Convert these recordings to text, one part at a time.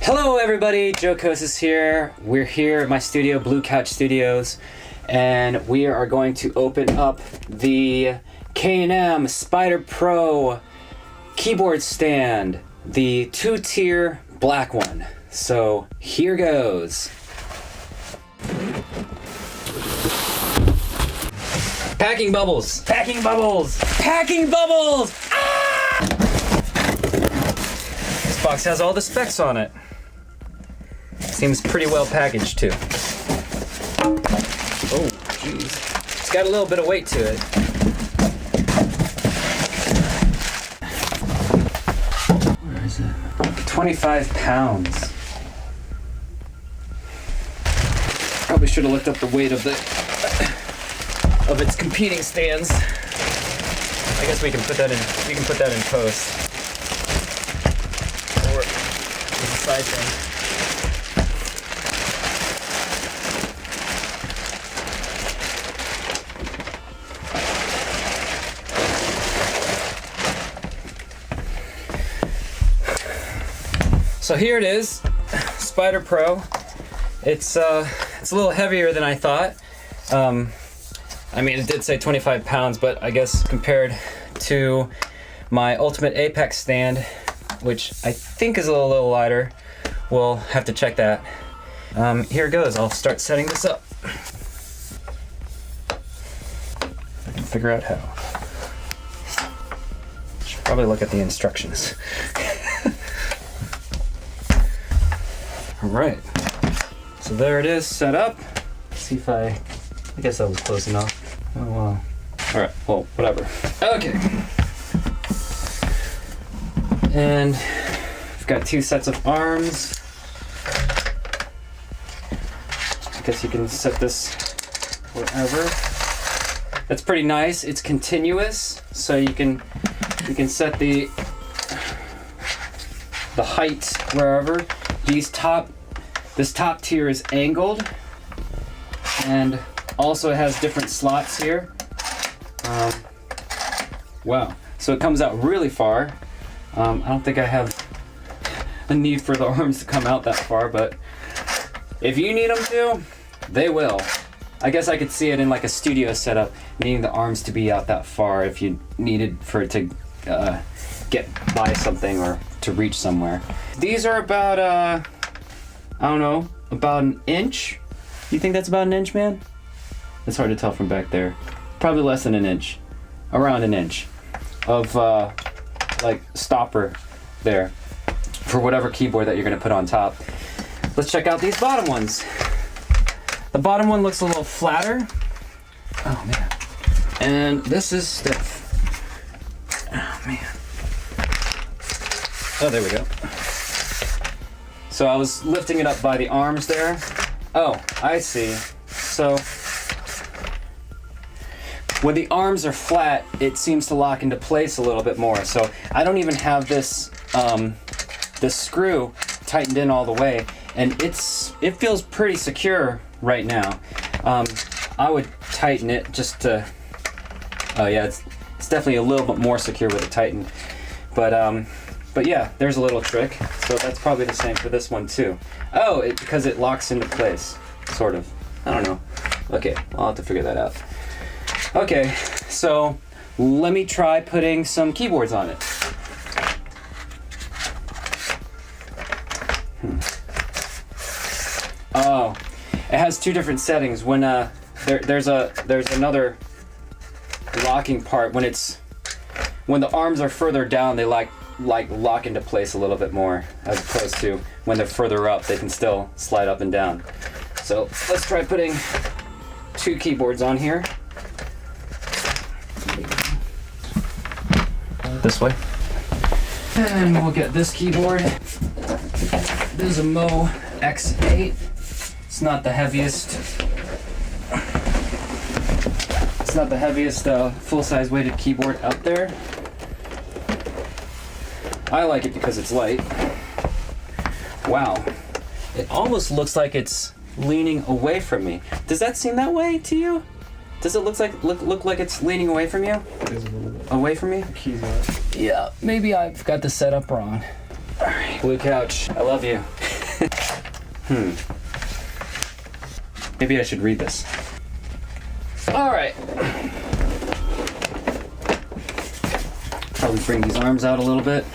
Hello everybody, Joe Cosas here. We're here at my studio, Blue Couch Studios, and we are going to open up the K&M Spider Pro keyboard stand, the 2-tier black one. So here goes. Packing bubbles, packing bubbles, packing bubbles! Ah! This box has all the specs on it. Seems pretty well packaged too. Oh, jeez. It's got a little bit of weight to it. Where is it? 25 pounds. Probably should have looked up the weight of its competing stands. I guess we can put that in post. Or as a side thing. So here it is, Spider Pro. It's a little heavier than I thought. I mean, it did say 25 pounds, but I guess compared to my Ultimate Apex stand, which I think is a little lighter, we'll have to check that. Here it goes. I'll start setting this up. I can figure out how. Should probably look at the instructions. All right, so there it is set up. Let's see if I guess that was close enough. Oh, wow. All right, well, whatever. Okay. And I've got 2 sets of arms. I guess you can set this wherever. That's pretty nice. It's continuous, so you can set the height wherever. This top tier is angled, and also has different slots here. Wow, so it comes out really far. I don't think I have a need for the arms to come out that far, but if you need them to, they will. I guess I could see it in like a studio setup, needing the arms to be out that far if you needed for it to get by something or to reach somewhere. These are about, I don't know, about an inch. You think that's about an inch, man? It's hard to tell from back there. Probably less than an inch. Around an inch of like stopper there for whatever keyboard that you're gonna put on top. Let's check out these bottom ones. The bottom one looks a little flatter. Oh man. And this is stiff. Oh man. Oh, there we go. So I was lifting it up by the arms there. Oh, I see. So when the arms are flat, it seems to lock into place a little bit more. So I don't even have this this screw tightened in all the way, and it feels pretty secure right now. I would tighten it just to. Oh yeah, it's definitely a little bit more secure with it tightened, but yeah, there's a little trick. So that's probably the same for this one too. Oh, because it locks into place, sort of. I don't know. Okay, I'll have to figure that out. Okay, so let me try putting some keyboards on it. Oh, it has 2 different settings. When there's another locking part when the arms are further down, they like lock into place a little bit more, as opposed to when they're further up, they can still slide up and down. So let's try putting 2 keyboards on here. This way. And we'll get this keyboard. This is a Mo X8. It's not the heaviest. It's not the heaviest full-size weighted keyboard out there. I like it because it's light. Wow. It almost looks like it's leaning away from me. Does that seem that way to you? Does it look like it's leaning away from you? It is a little bit. Away from me? The keys are. Yeah, maybe I've got the setup wrong. All right, Blue Couch, I love you. Maybe I should read this. All right. Probably bring these arms out a little bit.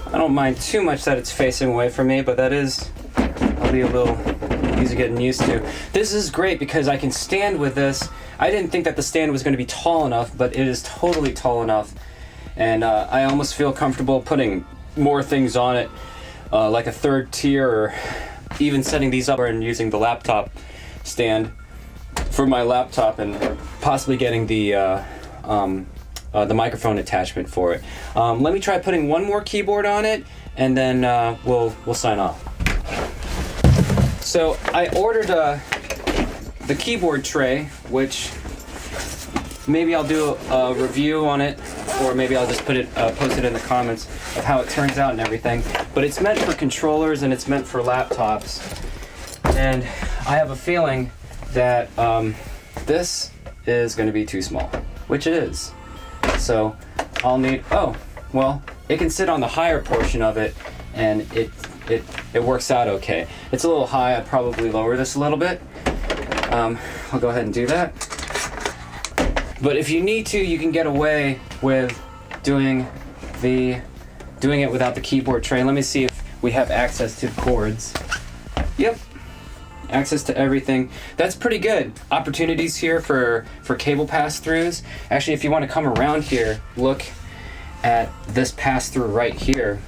I don't mind too much that it's facing away from me, but that is, I'll be a little easy getting used to. This is great because I can stand with this. I didn't think that the stand was going to be tall enough, but it is totally tall enough. And I almost feel comfortable putting more things on it, like a third tier, or even setting these up and using the laptop stand for my laptop, and possibly getting the microphone attachment for it. Let me try putting one more keyboard on it, and then we'll sign off. So I ordered the keyboard tray, which maybe I'll do a review on it, or maybe I'll just post it in the comments of how it turns out and everything. But it's meant for controllers and it's meant for laptops. And I have a feeling that this is going to be too small, which it is. So I'll need, oh, well, it can sit on the higher portion of it, and it works out okay. It's a little high. I'd probably lower this a little bit. I'll go ahead and do that. But if you need to, you can get away with doing it without the keyboard tray. Let me see if we have access to the cords. Yep, access to everything. That's pretty good. Opportunities here for cable pass-throughs. Actually, if you want to come around here, look at this pass-through right here.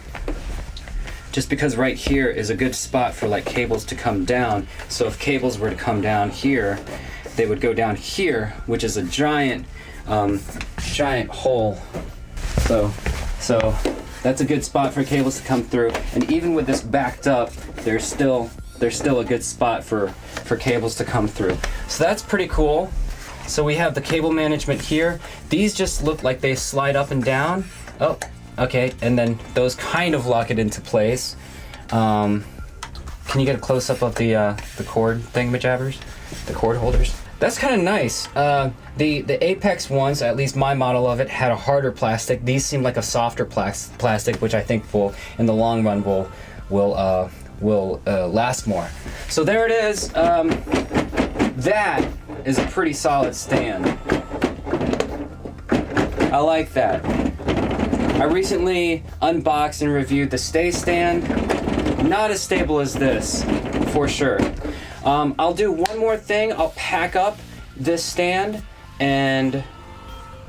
Just because right here is a good spot for like cables to come down. So if cables were to come down here, they would go down here, which is a giant hole. So that's a good spot for cables to come through. And even with this backed up, there's still a good spot for cables to come through. So that's pretty cool. So we have the cable management here. These just look like they slide up and down. Oh, okay, and then those kind of lock it into place. Can you get a close-up of the cord thingamajabbers? The cord holders? That's kind of nice. The Apex ones, at least my model of it, had a harder plastic. These seem like a softer plastic, which I think will, in the long run, will last more. So there it is. That is a pretty solid stand. I like that. I recently unboxed and reviewed the Stay stand. Not as stable as this, for sure. I'll do one more thing. I'll pack up this stand and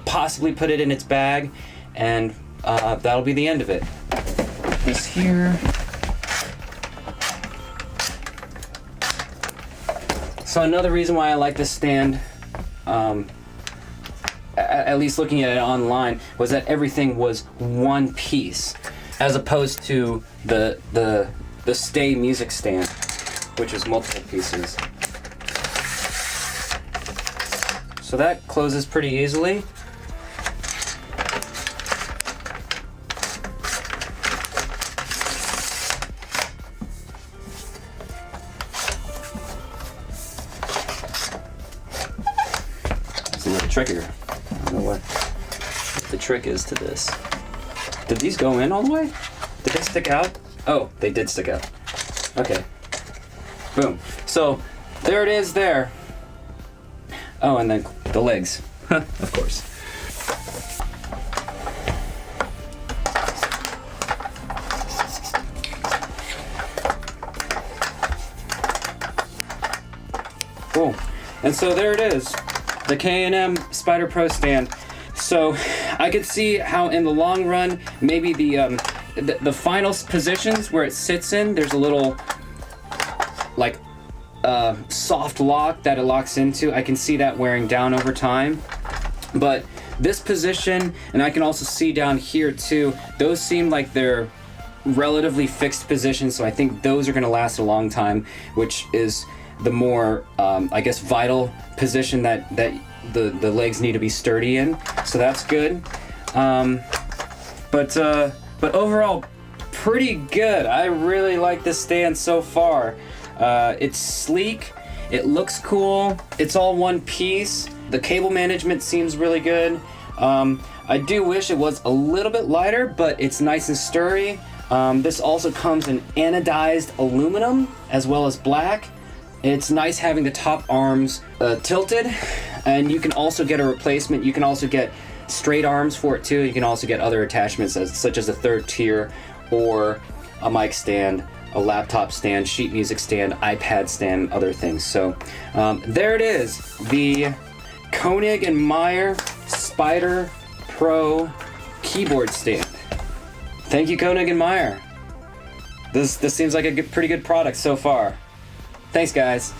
possibly put it in its bag, and that'll be the end of it. This here. So another reason why I like this stand, at least looking at it online, was that everything was one piece, as opposed to the Stay music stand, which is multiple pieces. So that closes pretty easily. It's a little trickier. I don't know what the trick is to this. Did these go in all the way? Did they stick out? Oh, they did stick out. Okay. Boom. So there it is there. Oh, and then the legs. Of course. Cool. And so there it is. The K&M Spider Pro stand. So I could see how in the long run, maybe the final positions where it sits in, there's a little like soft lock that it locks into. I can see that wearing down over time. But this position, and I can also see down here too, those seem like they're relatively fixed positions, so I think those are going to last a long time, which is the more, I guess, vital position that the legs need to be sturdy in. So that's good. But overall, pretty good. I really like this stand so far. It's sleek. It looks cool. It's all one piece. The cable management seems really good. I do wish it was a little bit lighter, but it's nice and sturdy. This also comes in anodized aluminum as well as black. It's nice having the top arms tilted, and you can also get a replacement. You can also get straight arms for it too. You can also get other attachments such as a third tier or a mic stand, a laptop stand, sheet music stand, iPad stand, other things. So there it is, the Konig Meyer Spider Pro keyboard stand. Thank you, Konig Meyer. This seems like a pretty good product so far. Thanks, guys.